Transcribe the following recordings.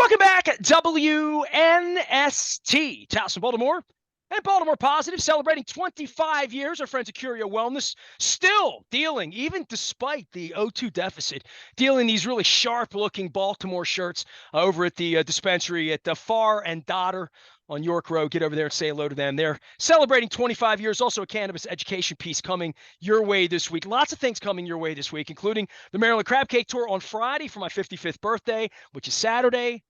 Welcome back, WNST, Towson, Baltimore, and Baltimore Positive, celebrating 25 years. Our friends at Curio Wellness still dealing, even despite the 0-2 deficit, dealing these really sharp-looking Baltimore shirts over at the dispensary at Farr and Dotter on York Road. Get over there and say hello to them. They're celebrating 25 years. Also a cannabis education piece coming your way this week. Lots of things coming your way this week, including the Maryland Crab Cake Tour on Friday for my 55th birthday, which is Saturday.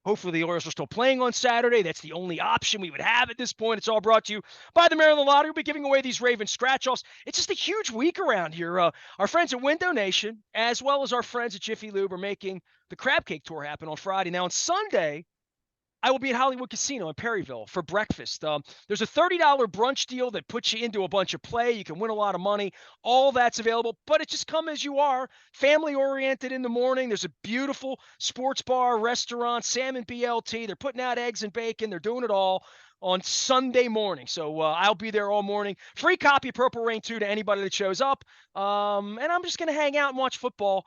Hopefully the Orioles are still playing on Saturday. That's the only option we would have at this point. It's all brought to you by the Maryland Lottery. We'll be giving away these Ravens scratch-offs. It's just a huge week around here. Our friends at Window Nation, as well as our friends at Jiffy Lube, are making the Crab Cake Tour happen on Friday. Now on Sunday, I will be at Hollywood Casino in Perryville for breakfast. There's a $30 brunch deal that puts you into a bunch of play. You can win a lot of money. All that's available, but it's just come as you are. Family-oriented in the morning. There's a beautiful sports bar, restaurant, salmon BLT. They're putting out eggs and bacon. They're doing it all on Sunday morning. So I'll be there all morning. Free copy of Purple Rain 2 to anybody that shows up. And I'm just going to hang out and watch football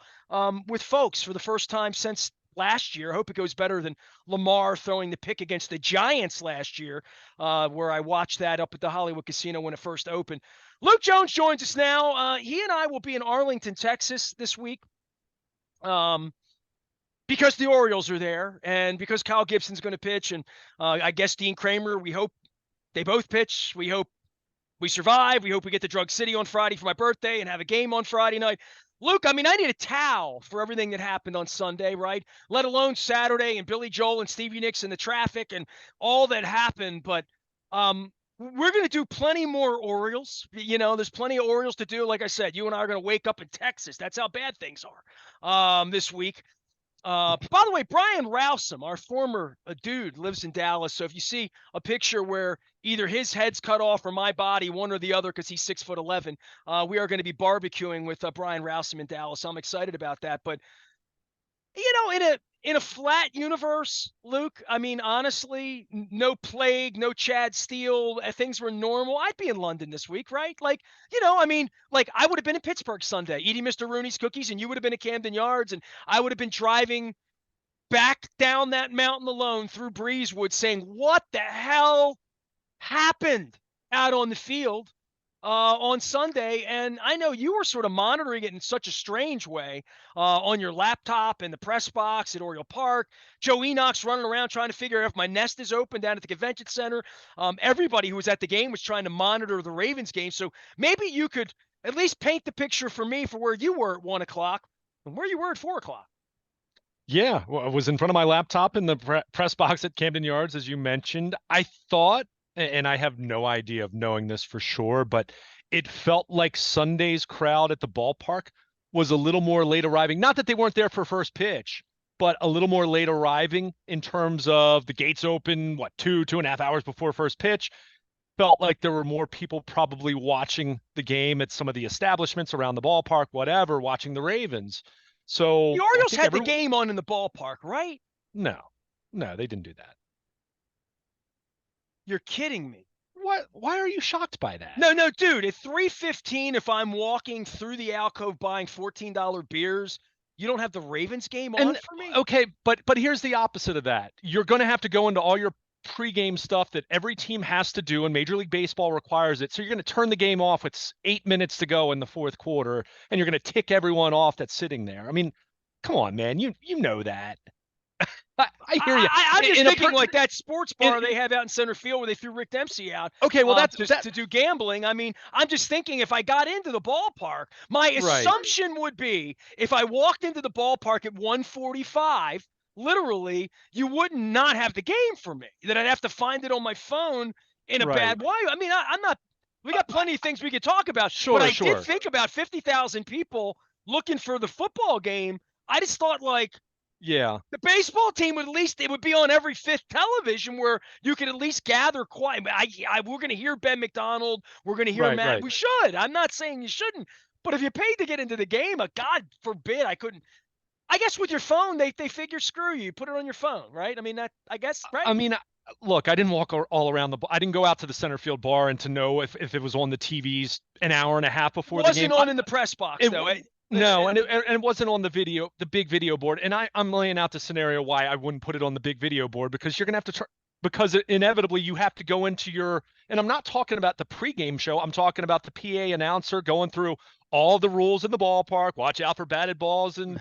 with folks for the first time since last year. I hope it goes better than Lamar throwing the pick against the Giants last year, where I watched that up at the Hollywood Casino when it first opened. Luke Jones joins us now. He and I will be in Arlington, Texas this week because the Orioles are there and because Kyle Gibson's going to pitch. And I guess Dean Kramer, we hope they both pitch. We hope we survive. We hope we get to Drug City on Friday for my birthday and have a game on Friday night. Luke, I mean, I need a towel for everything that happened on Sunday, right? Let alone Saturday and Billy Joel and Stevie Nicks and the traffic and all that happened. But we're going to do plenty more Orioles. You know, there's plenty of Orioles to do. Like I said, you and I are going to wake up in Texas. That's how bad things are this week. By the way, Brian Rousum, our former dude, lives in Dallas. So if you see a picture where either his head's cut off or my body, one or the other, because he's 6'11", we are going to be barbecuing with Brian Rousum in Dallas. I'm excited about that. But you know, in a flat universe, Luke, I mean, honestly, no plague, no Chad Steele, things were normal. I'd be in London this week, right? Like, you know, I mean, like I would have been in Pittsburgh Sunday eating Mr. Rooney's cookies, and you would have been at Camden Yards, and I would have been driving back down that mountain alone through Breezewood saying, what the hell happened out on the field on Sunday? And I know you were sort of monitoring it in such a strange way on your laptop in the press box at Oriole Park. Joe Enoch's running around trying to figure out if my nest is open down at the convention center. Everybody who was at the game was trying to monitor the Ravens game. So maybe you could at least paint the picture for me for where you were at 1 o'clock and where you were at 4 o'clock. Yeah, well, I was in front of my laptop in the press box at Camden Yards, as you mentioned. I thought, and I have no idea of knowing this for sure, but it felt like Sunday's crowd at the ballpark was a little more late arriving. Not that they weren't there for first pitch, but a little more late arriving in terms of the gates open, 2.5 hours before first pitch. Felt like there were more people probably watching the game at some of the establishments around the ballpark, whatever, watching the Ravens. So the Orioles had the game on in the ballpark, right? No, they didn't do that. You're kidding me. What? Why are you shocked by that? No, dude, at 3:15, if I'm walking through the alcove buying $14 beers, you don't have the Ravens game on for me? Okay, but here's the opposite of that. You're going to have to go into all your pregame stuff that every team has to do, and Major League Baseball requires it. So you're going to turn the game off. It's 8 minutes to go in the fourth quarter, and you're going to tick everyone off that's sitting there. I mean, come on, man. You know that. I hear you. I'm just thinking like that sports bar they have out in center field where they threw Rick Dempsey out. Okay, well, that's just to do gambling. I mean, I'm just thinking if I got into the ballpark, my assumption would be if I walked into the ballpark at 1:45, literally, you would not have the game for me. That I'd have to find it on my phone in a bad way. I mean, I'm not. We got plenty of things we could talk about. Sure, but I did think about 50,000 people looking for the football game. I just thought like. Yeah. The baseball team would at least, it would be on every fifth television where you could at least gather quiet. We're going to hear Ben McDonald. We're going to hear Matt. Right. We should. I'm not saying you shouldn't. But if you paid to get into the game, God forbid, I couldn't. I guess with your phone, they figure screw you. Put it on your phone, right? I mean, that I guess, right? I mean, look, I didn't walk all around I didn't go out to the center field bar and to know if it was on the TVs an hour and a half bore the game. It wasn't on in the press box, though. No, and it wasn't on the big video board. And I'm laying out the scenario why I wouldn't put it on the big video board, because you're gonna have to because inevitably you have to go into and I'm not talking about the pregame show. I'm talking about the PA announcer going through all the rules in the ballpark. Watch out for batted balls and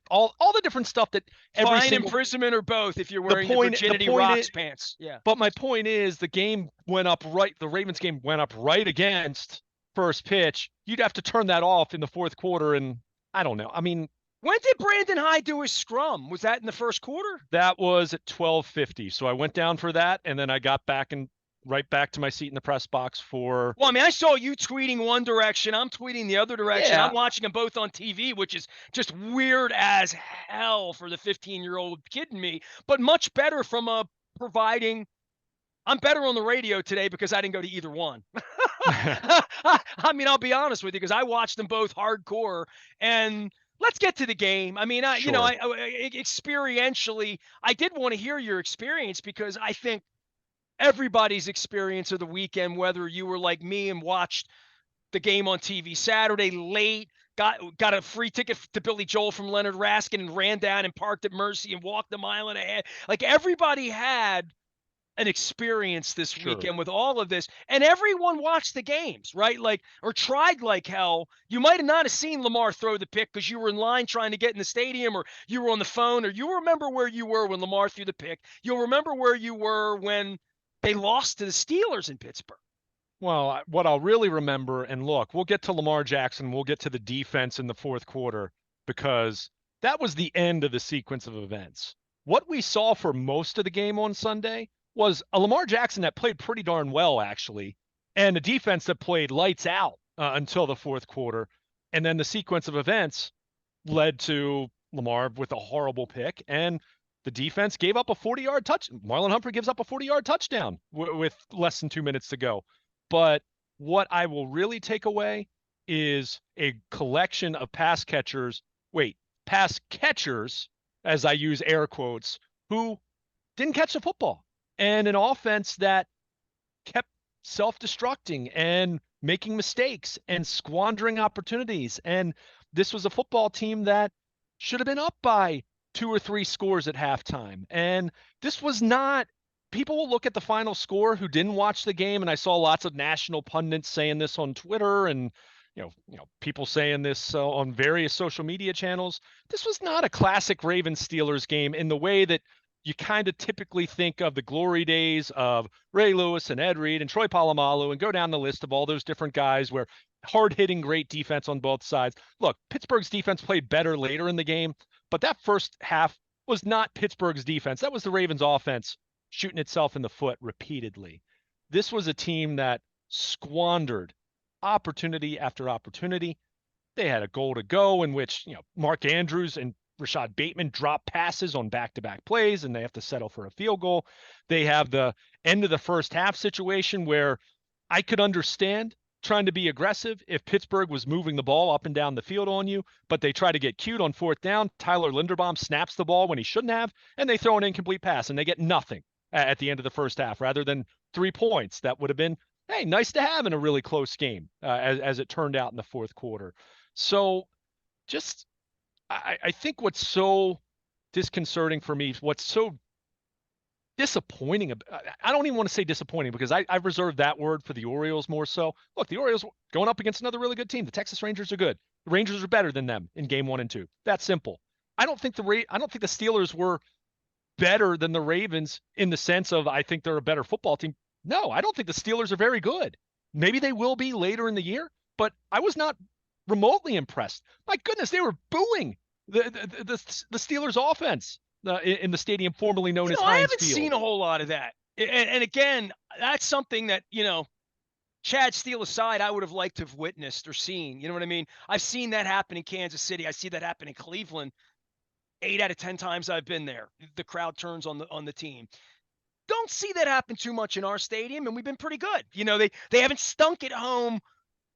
all the different stuff that every Fine, single imprisonment, or both if you're the wearing the point the Virginity point Rocks is pants. Yeah. but my point is the game went up right. The Ravens game went up right against first pitch. You'd have to turn that off in the fourth quarter, and I don't know. I mean, When did Brandon Hyde do his scrum? Was that in the first quarter? that was at 12:50. So I went down for that, and then I got back and right back to my seat in the press box for. Well, I mean, I saw you tweeting one direction. I'm tweeting the other direction. Yeah. I'm watching them both on TV, which is just weird as hell for the 15-year-old kid in me, but much better from a providing. I'm better on the radio today because I didn't go to either one. I mean, I'll be honest with you, because I watched them both hardcore. And let's get to the game. I mean, Sure. experientially, I did want to hear your experience, because I think everybody's experience of the weekend, whether you were like me and watched the game on TV Saturday late, got a free ticket to Billy Joel from Leonard Raskin and ran down and parked at Mercy and walked a mile and a half. Like, everybody had an experience this weekend with all of this, and everyone watched the games, right? Like, or tried like hell. You might have not have seen Lamar throw the pick because you were in line trying to get in the stadium, or you were on the phone, or you remember where you were when Lamar threw the pick. You'll remember where you were when they lost to the Steelers in Pittsburgh. Well, what I'll really remember, and look, we'll get to Lamar Jackson, we'll get to the defense in the fourth quarter, because that was the end of the sequence of events. What we saw for most of the game on Sunday was a Lamar Jackson that played pretty darn well, actually, and a defense that played lights out until the fourth quarter. And then the sequence of events led to Lamar with a horrible pick, and the defense gave up a 40-yard touch. Marlon Humphrey gives up a 40-yard touchdown with less than 2 minutes to go. But what I will really take away is a collection of pass catchers, as I use air quotes, who didn't catch the football, and an offense that kept self-destructing and making mistakes and squandering opportunities. And this was a football team that should have been up by 2 or 3 scores at halftime. And this was not. People will look at the final score who didn't watch the game, and I saw lots of national pundits saying this on Twitter, and people saying this on various social media channels. This was not a classic Ravens Steelers game in the way that you kind of typically think of the glory days of Ray Lewis and Ed Reed and Troy Polamalu, and go down the list of all those different guys where hard-hitting, great defense on both sides. Look, Pittsburgh's defense played better later in the game, but that first half was not Pittsburgh's defense. That was the Ravens offense shooting itself in the foot repeatedly. This was a team that squandered opportunity after opportunity. They had a goal to go in which, Mark Andrews and Rashad Bateman drop passes on back-to-back plays, and they have to settle for a field goal. They have the end of the first half situation where I could understand trying to be aggressive if Pittsburgh was moving the ball up and down the field on you, but they try to get cute on fourth down. Tyler Linderbaum snaps the ball when he shouldn't have, and they throw an incomplete pass, and they get nothing at the end of the first half, rather than 3 points. That would have been, hey, nice to have in a really close game, as it turned out in the fourth quarter. So just, I think what's so disconcerting for me, what's so disappointing, I don't even want to say disappointing, because I've reserved that word for the Orioles more so. Look, the Orioles going up against another really good team. The Texas Rangers are good. The Rangers are better than them in game 1 and 2. That's simple. I don't think the Steelers were better than the Ravens in the sense of I think they're a better football team. No, I don't think the Steelers are very good. Maybe they will be later in the year, but I was not remotely impressed. My goodness, they were booing the Steelers offense in the stadium formerly known as Heinz I haven't Field. seen a whole lot of that. And again, that's something that, Chad Steele aside, I would have liked to have witnessed or seen. You know what I mean? I've seen that happen in Kansas City. I see that happen in Cleveland. 8 out of 10 times I've been there, the crowd turns on the team. Don't see that happen too much in our stadium, and we've been pretty good. They haven't stunk at home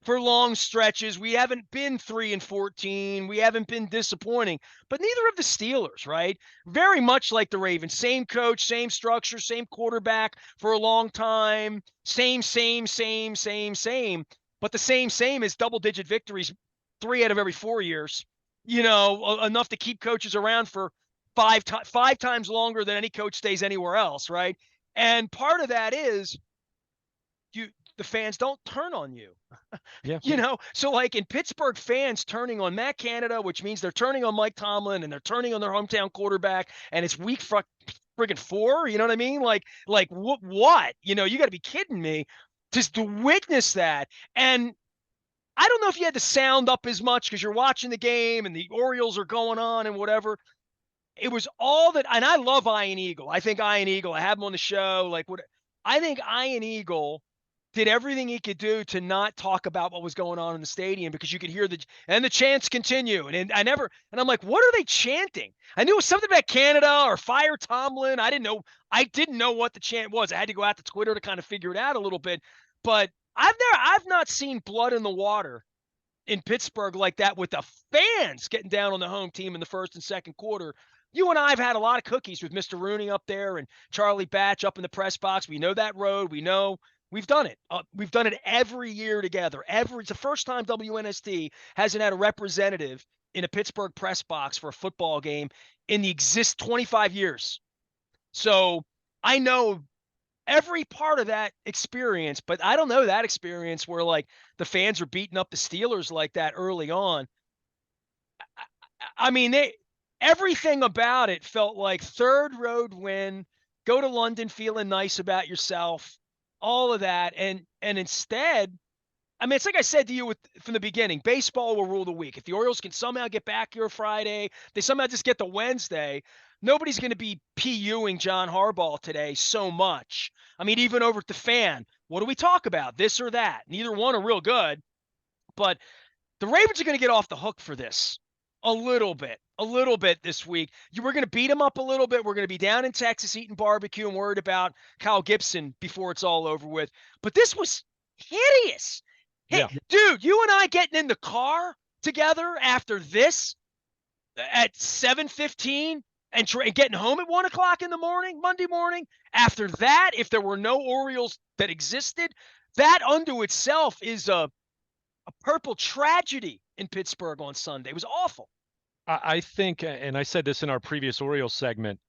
for long stretches. We haven't been 3-14. We haven't been disappointing, but neither of the Steelers, right? Very much like the Ravens. Same coach, same structure, same quarterback for a long time. Same. But the same is double-digit victories 3 out of every 4 years, enough to keep coaches around for five times longer than any coach stays anywhere else, right? And part of that is the fans don't turn on you. Yeah. So like in Pittsburgh, fans turning on Matt Canada, which means they're turning on Mike Tomlin and they're turning on their hometown quarterback, and it's week friggin' 4. You know what I mean? Like what? You got to be kidding me just to witness that. And I don't know if you had the sound up as much because you're watching the game and the Orioles are going on and whatever. It was all that, and I love Ian Eagle. I think Ian Eagle, I have him on the show. Like what I think Ian Eagle did everything he could do to not talk about what was going on in the stadium because you could hear the chants continue. And I'm like, what are they chanting? I knew it was something about Canada or fire Tomlin. I didn't know what the chant was. I had to go out to Twitter to kind of figure it out a little bit. But I've not seen blood in the water in Pittsburgh like that with the fans getting down on the home team in the first and second quarter. You and I have had a lot of cookies with Mr. Rooney up there and Charlie Batch up in the press box. We know that road. We know we've done it. We've done it every year together. It's the first time WNST hasn't had a representative in a Pittsburgh press box for a football game in the 25 years. So I know every part of that experience, but I don't know that experience where like the fans are beating up the Steelers like that early on. I mean, everything about it felt like third road win, go to London feeling nice about yourself, all of that. And instead, I mean, it's like I said to you from the beginning, baseball will rule the week. If the Orioles can somehow get back here Friday, they somehow just get to Wednesday, nobody's going to be PUing John Harbaugh today so much. I mean, even over at the Fan, what do we talk about? This or that? Neither one are real good. But the Ravens are going to get off the hook for this a little bit this week. We're going to beat them up a little bit. We're going to be down in Texas eating barbecue and worried about Kyle Gibson before it's all over with. But this was hideous. Hey, Yeah. dude, you and I getting in the car together after this at 7:15 and getting home at 1 o'clock in the morning, Monday morning. After that, if there were no Orioles that existed, that unto itself is a purple tragedy in Pittsburgh on Sunday. It was awful. I think, and I said this in our previous Orioles segment,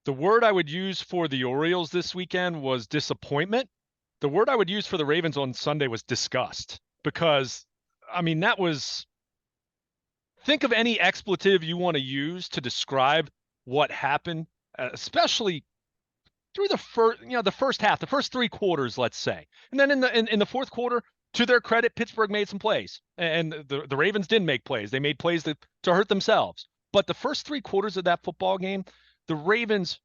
the word I would use for the Orioles this weekend was disappointment. The word I would use for the Ravens on Sunday was disgust, because, I mean, think of any expletive you want to use to describe what happened, especially through the first half, the first 3 quarters, let's say. And then in the fourth quarter, to their credit, Pittsburgh made some plays, and the Ravens didn't make plays. They made plays to hurt themselves. But the first 3 quarters of that football game, the Ravens,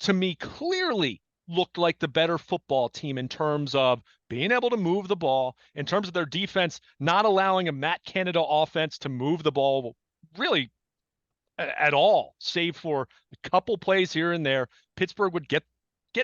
to me, clearly looked like the better football team in terms of being able to move the ball, in terms of their defense, not allowing a Matt Canada offense to move the ball really at all, save for a couple plays here and there. Pittsburgh would get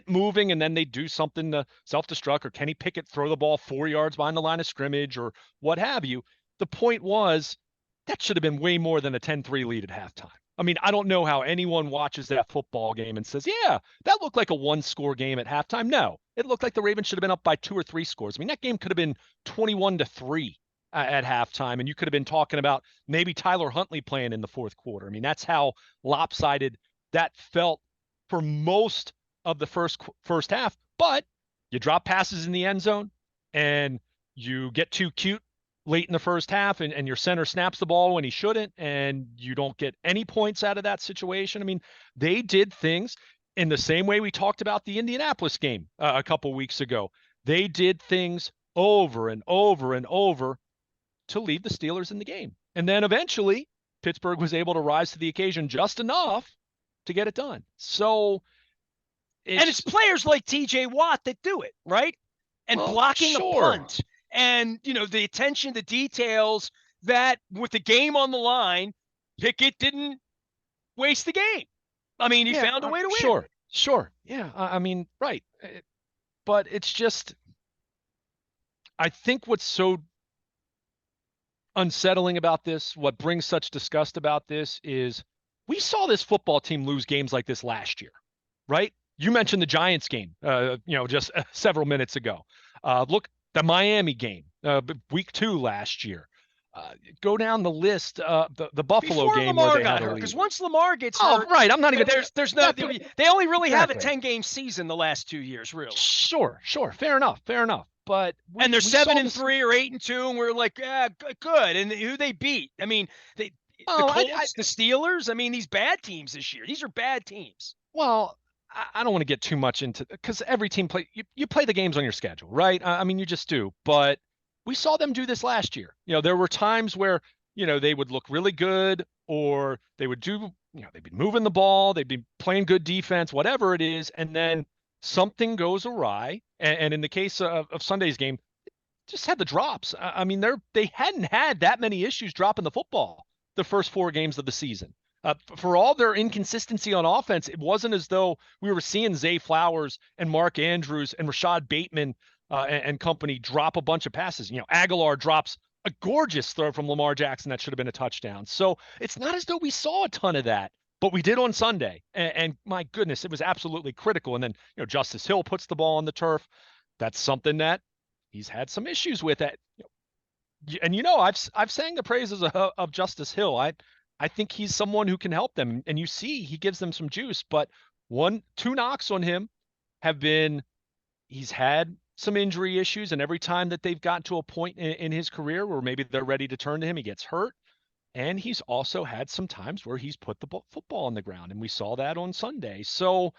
moving, and then they do something to self-destruct, or Kenny Pickett throw the ball 4 yards behind the line of scrimmage, or what have you. The point was that should have been way more than a 10-3 lead at halftime. I mean, I don't know how anyone watches that football game and says, yeah, that looked like a 1-score game at halftime. No, it looked like the Ravens should have been up by 2 or 3 scores. I mean, that game could have been 21-3 at halftime, and you could have been talking about maybe Tyler Huntley playing in the fourth quarter. I mean, that's how lopsided that felt for most of the first half. But you drop passes in the end zone, and you get too cute late in the first half, and your center snaps the ball when he shouldn't, and you don't get any points out of that situation. I mean, they did things in the same way we talked about the Indianapolis game a couple weeks ago. They did things over and over and over to leave the Steelers in the game. And then eventually Pittsburgh was able to rise to the occasion just enough to get it done. So it's players like TJ Watt that do it, right? And blocking a punt, and the attention to details that with the game on the line, Pickett didn't waste the game. I mean, he found a way to win. Sure. Yeah. I mean, right. But it's just, I think what's so unsettling about this, what brings such disgust about this, is we saw this football team lose games like this last year, right? You mentioned the Giants game, just several minutes ago. Look, the Miami game, week 2 last year. Go down the list. The Buffalo Before game where Lamar they got had a hurt, because lead. once Lamar gets Oh, hurt, right. I'm not even. there's no, they only really have a Exactly. 10-game season the last 2 years, really. Sure. Fair enough. But And they're we saw seven and this. three or 8-2, and we're like, yeah, good. And who they beat? I mean, the Oh, Colts, the Steelers. I mean, these bad teams this year. These are bad teams. well, I don't want to get too much into, because every team you play the games on your schedule, right? I mean, you just do. But we saw them do this last year. There were times where, they would look really good, or they would do, they'd be moving the ball, they'd be playing good defense, whatever it is, and then something goes awry. And in the case of Sunday's game, just had the drops. I mean, they hadn't had that many issues dropping the football the first 4 games of the season. For all their inconsistency on offense, it wasn't as though we were seeing Zay Flowers and Mark Andrews and Rashad Bateman and company drop a bunch of passes. Aguilar drops a gorgeous throw from Lamar Jackson that should have been a touchdown. So it's not as though we saw a ton of that, but we did on Sunday. And my goodness, it was absolutely critical. And then, Justice Hill puts the ball on the turf. That's something that he's had some issues with it. And I've sang the praises of Justice Hill. I think he's someone who can help them, and you see he gives them some juice. But 2 knocks on him have been he's had some injury issues, and every time that they've gotten to a point in his career where maybe they're ready to turn to him, he gets hurt. And he's also had some times where he's put the football on the ground, and we saw that on Sunday. So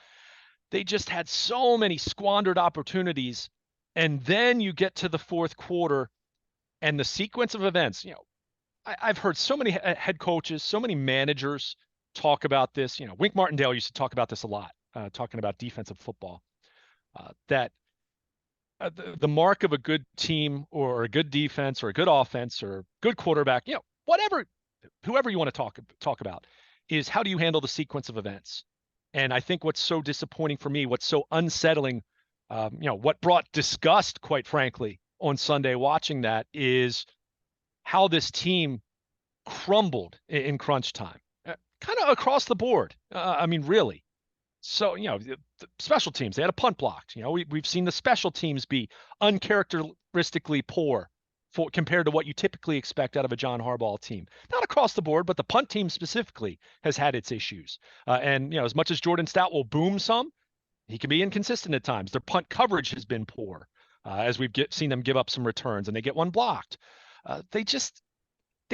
they just had so many squandered opportunities. And then you get to the fourth quarter and the sequence of events. I've heard so many head coaches, so many managers talk about this. Wink Martindale used to talk about this a lot, talking about defensive football, that the mark of a good team or a good defense or a good offense or good quarterback, whatever, whoever you want to talk about, is how do you handle the sequence of events? And I think what's so disappointing for me, what's so unsettling, what brought disgust, quite frankly, on Sunday watching that, is how this team crumbled in crunch time, kind of across the board. I mean, really. So, the special teams, they had a punt blocked. We've seen the special teams be uncharacteristically poor compared to what you typically expect out of a John Harbaugh team. Not across the board, but the punt team specifically has had its issues. And, as much as Jordan Stout will boom some, he can be inconsistent at times. Their punt coverage has been poor, as we've seen them give up some returns, and they get one blocked. They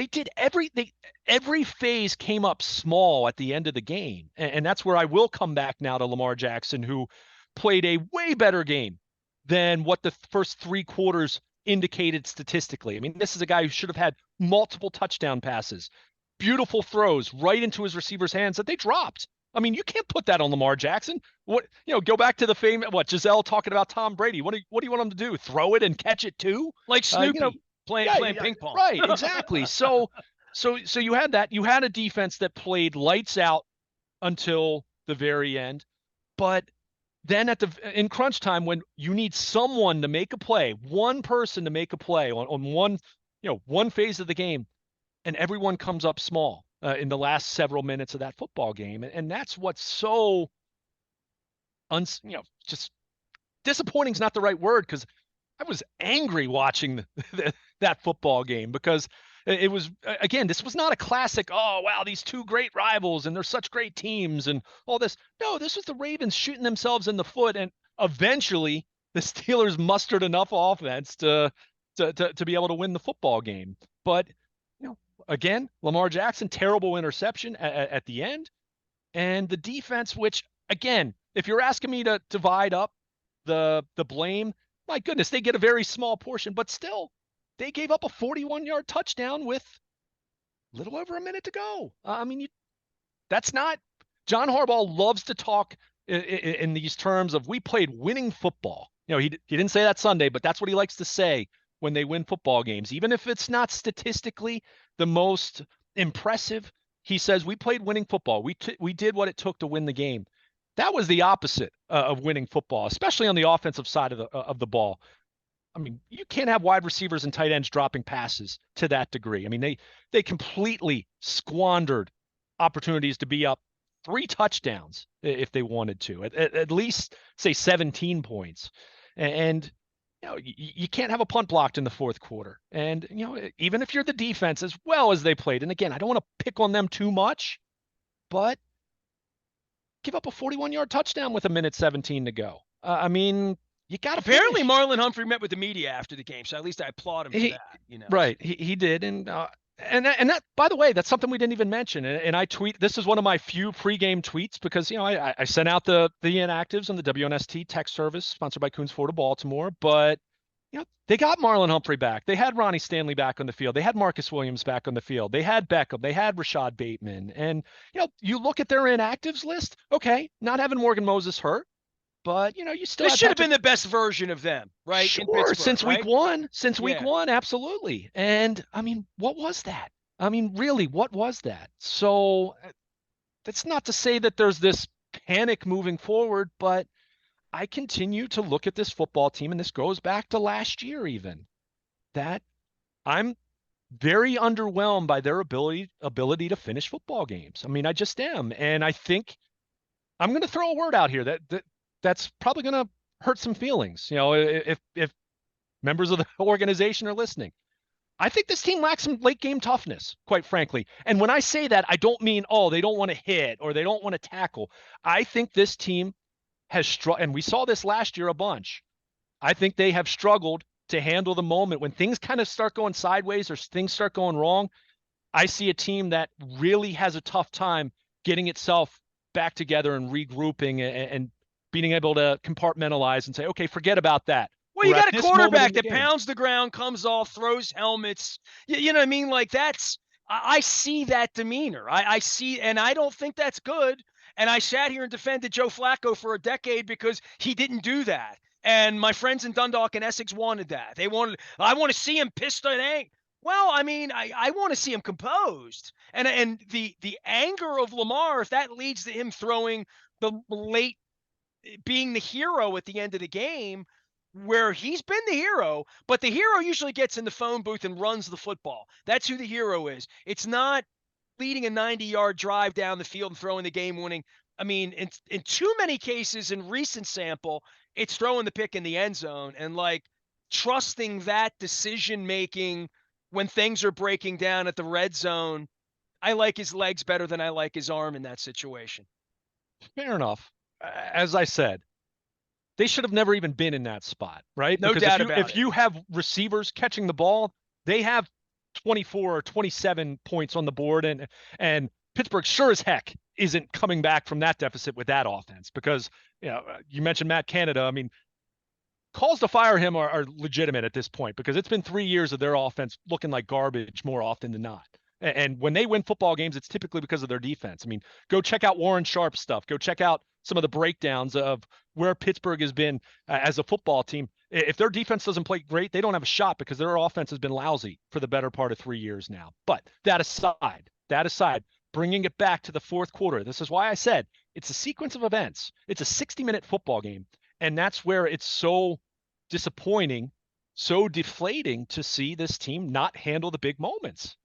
did every phase came up small at the end of the game. And that's where I will come back now to Lamar Jackson, who played a way better game than what the first 3 quarters indicated statistically. I mean, this is a guy who should have had multiple touchdown passes, beautiful throws right into his receivers' hands that they dropped. I mean, you can't put that on Lamar Jackson. Go back to the famous, Giselle talking about Tom Brady. What do you want him to do? Throw it and catch it too? Like Snoopy. Playing ping pong. Right, exactly. So you had that. You had a defense that played lights out until the very end, but then in crunch time, when you need someone to make a play, one person to make a play on one phase of the game, and everyone comes up small in the last several minutes of that football game, and that's what's so just disappointing is not the right word, because I was angry watching that football game, because it was, again, this was not a classic, oh, wow, these 2 great rivals and they're such great teams and all this. No, this was the Ravens shooting themselves in the foot, and eventually the Steelers mustered enough offense to be able to win the football game. But, again, Lamar Jackson, terrible interception at the end. And the defense, which, again, if you're asking me to divide up the blame, my goodness, they get a very small portion, but still, they gave up a 41-yard touchdown with a little over a minute to go. I mean, that's not – John Harbaugh loves to talk in these terms of, we played winning football. He didn't say that Sunday, but that's what he likes to say when they win football games. Even if it's not statistically the most impressive, he says, we played winning football. We did what it took to win the game. That was the opposite of winning football, especially on the offensive side of the ball. I mean, you can't have wide receivers and tight ends dropping passes to that degree. I mean, they completely squandered opportunities to be up 3 touchdowns if they wanted to, at least say 17 points. And you can't have a punt blocked in the fourth quarter. And, even if you're the defense as well as they played, and again, I don't want to pick on them too much, but give up a 41-yard touchdown with a minute 17 to go. I mean, you got to Apparently, finish. Marlon Humphrey met with the media after the game, so at least I applaud him for that. Right. He did. And that, by the way, that's something we didn't even mention. And I tweet, this is one of my few pregame tweets because, I sent out the inactives on the WNST text service sponsored by Coons Florida Baltimore, but they got Marlon Humphrey back. They had Ronnie Stanley back on the field. They had Marcus Williams back on the field. They had Beckham. They had Rashad Bateman. And, you look at their inactives list. Okay. Not having Morgan Moses hurt, but you still This should have been the best version of them, right? Sure, since right? week one. Since week one, absolutely. And I mean, what was that? I mean, really, what was that? So that's not to say that there's this panic moving forward, but I continue to look at this football team, and this goes back to last year even, that I'm very underwhelmed by their ability to finish football games. I mean, I just am. And I think I'm going to throw a word out here that's probably going to hurt some feelings. If members of the organization are listening, I think this team lacks some late game toughness, quite frankly. And when I say that, I don't mean, they don't want to hit or they don't want to tackle. I think this team has struggled, and we saw this last year a bunch. I think they have struggled to handle the moment when things kind of start going sideways or things start going wrong. I see a team that really has a tough time getting itself back together and regrouping and being able to compartmentalize and say, okay, forget about that. Well, you got a quarterback that pounds the ground, comes off, throws helmets. You know what I mean? Like I see that demeanor. I see, and I don't think that's good. And I sat here and defended Joe Flacco for a decade because he didn't do that. And my friends in Dundalk and Essex wanted that. I want to see him pissed at angry. Well, I mean, I want to see him composed. And the anger of Lamar, if that leads to him throwing the late, being the hero at the end of the game, where he's been the hero, but the hero usually gets in the phone booth and runs the football. That's who the hero is. It's not leading a 90-yard drive down the field and throwing the game-winning. I mean, in too many cases in recent sample, it's throwing the pick in the end zone and trusting that decision-making when things are breaking down at the red zone. I like his legs better than I like his arm in that situation. Fair enough. As I said, they should have never even been in that spot, right? No doubt about it. If you have receivers catching the ball, they have 24 or 27 points on the board, and Pittsburgh sure as heck isn't coming back from that deficit with that offense because, you mentioned Matt Canada. I mean, calls to fire him are legitimate at this point because it's been 3 years of their offense looking like garbage more often than not. And when they win football games, it's typically because of their defense. I mean, go check out Warren Sharp's stuff. Go check out some of the breakdowns of where Pittsburgh has been as a football team. If their defense doesn't play great, they don't have a shot because their offense has been lousy for the better part of 3 years now. But that aside, bringing it back to the fourth quarter, this is why I said it's a sequence of events. It's a 60-minute football game, and that's where it's so disappointing, so deflating to see this team not handle the big moments.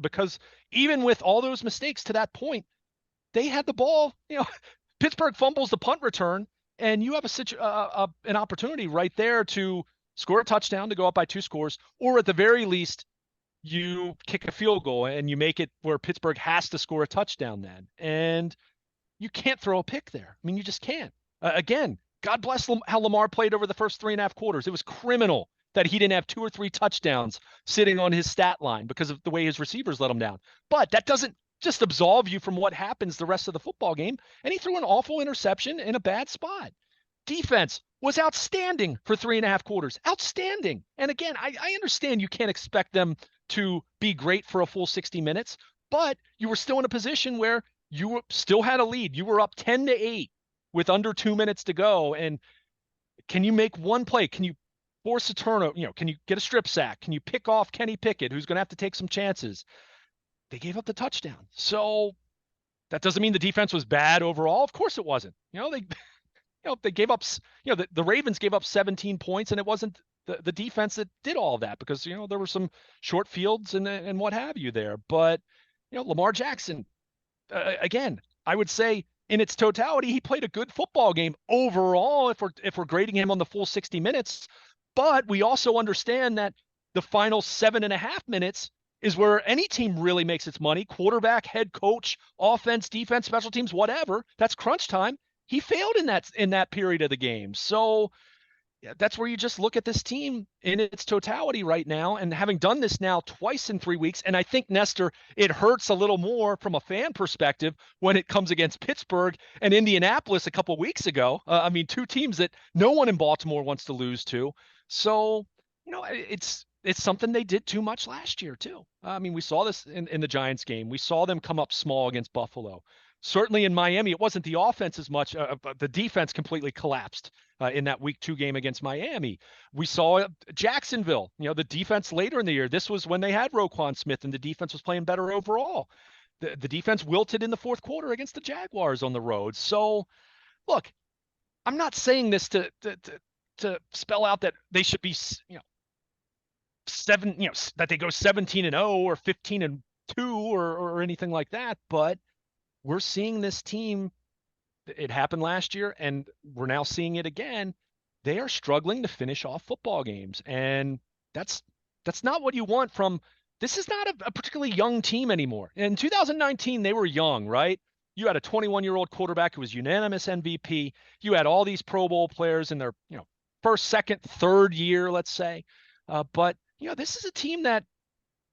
Because even with all those mistakes to that point, they had the ball. Pittsburgh fumbles the punt return, and you have an opportunity right there to score a touchdown to go up by 2 scores, or at the very least, you kick a field goal and you make it where Pittsburgh has to score a touchdown then. And you can't throw a pick there. I mean, you just can't. Again, God bless how Lamar played over the first 3.5 quarters. It was criminal that he didn't have 2 or 3 touchdowns sitting on his stat line because of the way his receivers let him down. But that doesn't just absolve you from what happens the rest of the football game. And he threw an awful interception in a bad spot. Defense was outstanding for 3.5 quarters. Outstanding. And again, I understand you can't expect them to be great for a full 60 minutes, but you were still in a position where you still had a lead. You were up 10-8 with under 2 minutes to go. And can you make one play? Can you force a turnover? Can you get a strip sack? Can you pick off Kenny Pickett, who's going to have to take some chances? They gave up the touchdown. So that doesn't mean the defense was bad overall. Of course it wasn't. They gave up, the Ravens gave up 17 points, and it wasn't the defense that did all of that because, there were some short fields and what have you there. But, Lamar Jackson, again, I would say in its totality, he played a good football game overall if we're grading him on the full 60 minutes. But we also understand that the final 7.5 minutes is where any team really makes its money. Quarterback, head coach, offense, defense, special teams, whatever. That's crunch time. He failed in that period of the game. So yeah, that's where you just look at this team in its totality right now. And having done this now twice in 3 weeks, and I think, Nestor, it hurts a little more from a fan perspective when it comes against Pittsburgh and Indianapolis a couple of weeks ago. I mean, two teams that no one in Baltimore wants to lose to. So, it's something they did too much last year, too. I mean, we saw this in the Giants game. We saw them come up small against Buffalo. Certainly in Miami, it wasn't the offense as much, but the defense completely collapsed in that week 2 game against Miami. We saw Jacksonville, the defense later in the year. This was when they had Roquan Smith and the defense was playing better overall. The defense wilted in the fourth quarter against the Jaguars on the road. So, look, I'm not saying this to spell out that they should be, that they go 17-0 or 15-2 or anything like that, but we're seeing this team. It happened last year, and we're now seeing it again. They are struggling to finish off football games, and that's not what you want from. This is not a particularly young team anymore. In 2019, they were young, right? You had a 21-year-old quarterback who was unanimous MVP. You had all these Pro Bowl players in their first, second, third year, let's say. But this is a team that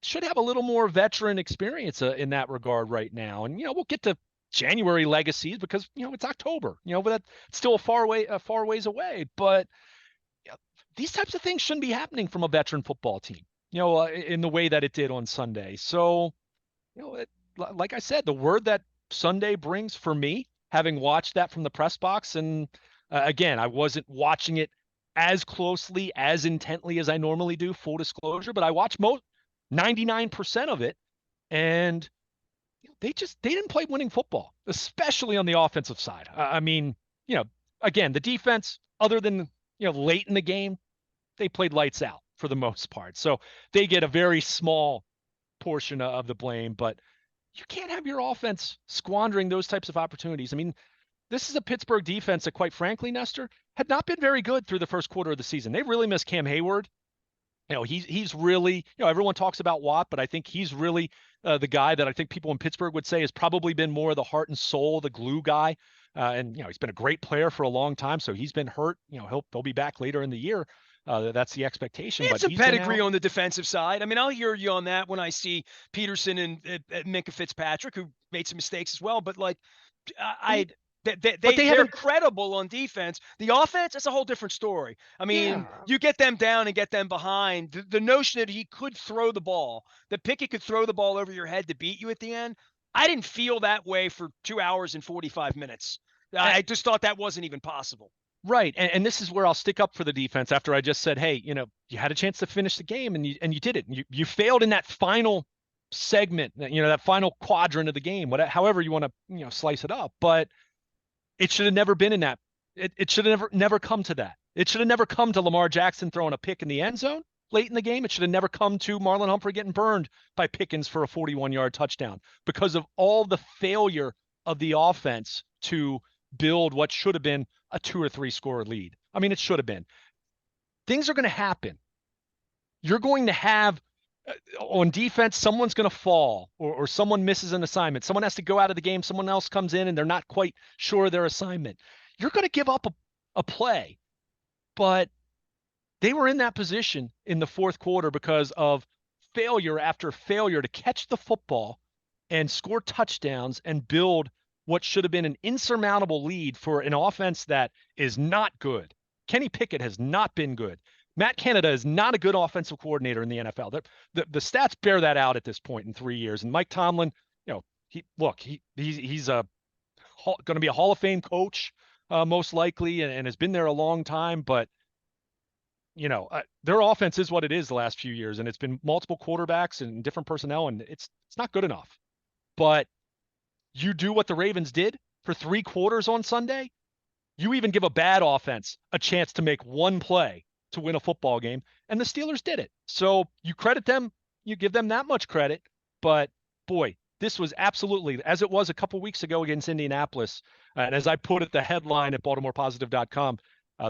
should have a little more veteran experience in that regard right now. And we'll get to January legacies because it's October. But that's still a far ways away. But these types of things shouldn't be happening from a veteran football team. In the way that it did on Sunday. So, like I said, the word that Sunday brings for me, having watched that from the press box, and again, I wasn't watching it as closely, as intently as I normally do, full disclosure, but I watched 99% of it, and they didn't play winning football, especially on the offensive side. I mean, again, the defense, other than late in the game, they played lights out for the most part. So they get a very small portion of the blame, but you can't have your offense squandering those types of opportunities. I mean, this is a Pittsburgh defense that, quite frankly, Nestor, had not been very good through the first quarter of the season. They really missed Cam Hayward. He's really, everyone talks about Watt, but I think he's really the guy that I think people in Pittsburgh would say has probably been more the heart and soul, the glue guy. And he's been a great player for a long time, so he's been hurt. He'll be back later in the year. That's the expectation. It's a pedigree on the defensive side. I mean, I'll hear you on that when I see Peterson and Minkah Fitzpatrick, who made some mistakes as well. But they're credible on defense. The offense, that's a whole different story. I mean, you get them down and get them behind. The notion that he could throw the ball, that Pickett could throw the ball over your head to beat you at the end, I didn't feel that way for 2 hours and 45 minutes. I just thought that wasn't even possible. Right. And this is where I'll stick up for the defense after I just said, hey, you had a chance to finish the game and you did it. You failed in that final segment, that final quadrant of the game, however you want to, slice it up. But it should have never been in that. It should have never come to that. It should have never come to Lamar Jackson throwing a pick in the end zone late in the game. It should have never come to Marlon Humphrey getting burned by Pickens for a 41-yard touchdown because of all the failure of the offense to build what should have been a 2 or 3 score lead. I mean, it should have been. Things are going to happen. You're going to have on defense, someone's going to fall or someone misses an assignment. Someone has to go out of the game. Someone else comes in and they're not quite sure of their assignment. You're going to give up a play, but they were in that position in the fourth quarter because of failure after failure to catch the football and score touchdowns and build what should have been an insurmountable lead for an offense that is not good. Kenny Pickett has not been good. Matt Canada is not a good offensive coordinator in the NFL. The stats bear that out at this point in 3 years. And Mike Tomlin, he's going to be a Hall of Fame coach most likely, and has been there a long time. But their offense is what it is the last few years, and it's been multiple quarterbacks and different personnel, and it's not good enough. But you do what the Ravens did for 3 quarters on Sunday. You even give a bad offense a chance to make one play to win a football game, and the Steelers did it. So you credit them, you give them that much credit, but boy, this was absolutely, as it was a couple weeks ago against Indianapolis, and as I put it, the headline at BaltimorePositive.com,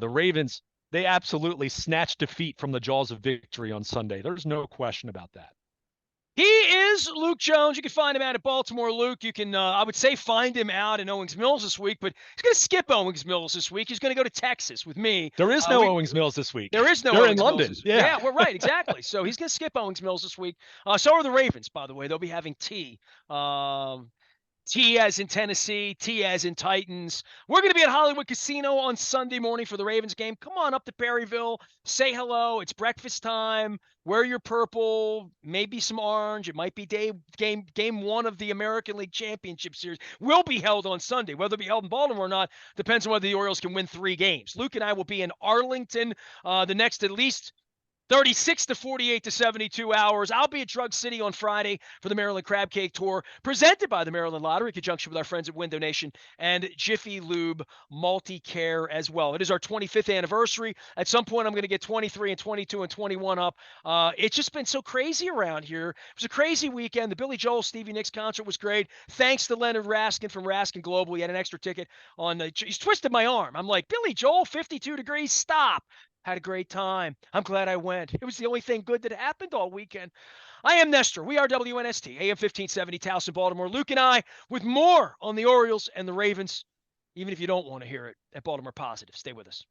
the Ravens, They absolutely snatched defeat from the jaws of victory on Sunday. There's no question about that. He is Luke Jones. You can find him out at Baltimore Luke. You can, I would say, find him out in Owings Mills this week, but he's going to skip Owings Mills this week. He's going to go to Texas with me. There is no Owings Mills this week. There is no They're Owings in London. Mills. Yeah, we're right, exactly. So he's going to skip Owings Mills this week. So are the Ravens, by the way. They'll be having tea. T as in Tennessee, T as in Titans. We're going to be at Hollywood Casino on Sunday morning for the Ravens game. Come on up to Perryville. Say hello. It's breakfast time. Wear your purple, maybe some orange. It might be game one of the American League Championship Series. Will be held on Sunday. Whether it be held in Baltimore or not depends on whether the Orioles can win 3 games. Luke and I will be in Arlington the next at least 36 to 48 to 72 hours. I'll be at Drug City on Friday for the Maryland Crab Cake Tour, presented by the Maryland Lottery in conjunction with our friends at Window Nation and Jiffy Lube Multi-Care as well. It is our 25th anniversary. At some point, I'm going to get 23 and 22 and 21 up. It's just been so crazy around here. It was a crazy weekend. The Billy Joel, Stevie Nicks concert was great. Thanks to Leonard Raskin from Raskin Global. He had an extra ticket on he's twisted my arm. I'm like, Billy Joel, 52 degrees, stop. Had a great time. I'm glad I went. It was the only thing good that happened all weekend. I am Nestor. We are WNST, AM 1570, Towson, Baltimore. Luke and I with more on the Orioles and the Ravens, even if you don't want to hear it, at Baltimore Positive. Stay with us.